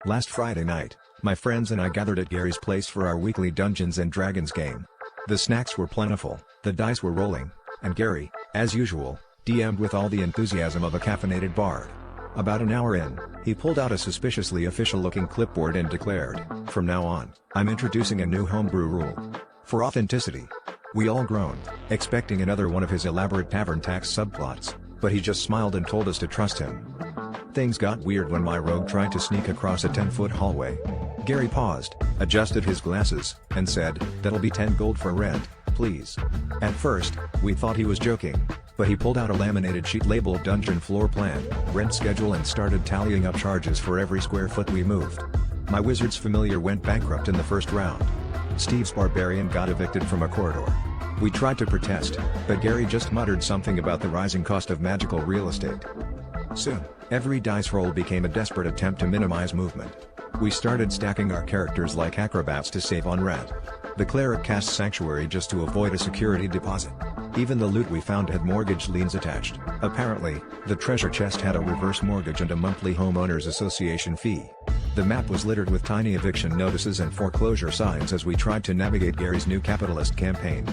Last Friday night, my friends and I gathered at Gary's place for our weekly Dungeons & Dragons game. The snacks were plentiful, the dice were rolling, and Gary, as usual, DM'd with all the enthusiasm of a caffeinated bard. About an hour in, he pulled out a suspiciously official-looking clipboard and declared, "From now on, I'm introducing a new homebrew rule. For authenticity." We all groaned, expecting another one of his elaborate tavern tax subplots, but he just smiled and told us to trust him. Things got weird when my rogue tried to sneak across a 10-foot hallway. Gary paused, adjusted his glasses, and said, "That'll be 10 gold for rent, please." At first, we thought he was joking, but he pulled out a laminated sheet labeled Dungeon Floor Plan, Rent Schedule and started tallying up charges for every square foot we moved. My wizard's familiar went bankrupt in the first round. Steve's barbarian got evicted from a corridor. We tried to protest, but Gary just muttered something about the rising cost of magical real estate. Soon, every dice roll became a desperate attempt to minimize movement. We started stacking our characters like acrobats to save on rent. The cleric cast Sanctuary just to avoid a security deposit. Even the loot we found had mortgage liens attached. Apparently, the treasure chest had a reverse mortgage and a monthly homeowners association fee. The map was littered with tiny eviction notices and foreclosure signs as we tried to navigate Gary's new capitalist campaign.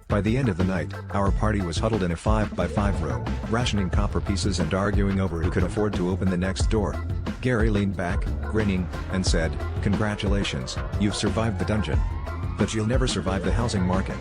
By the end of the night, our party was huddled in a 5x5 room, rationing copper pieces and arguing over who could afford to open the next door. Gary leaned back, grinning, and said, "Congratulations, you've survived the dungeon. But you'll never survive the housing market."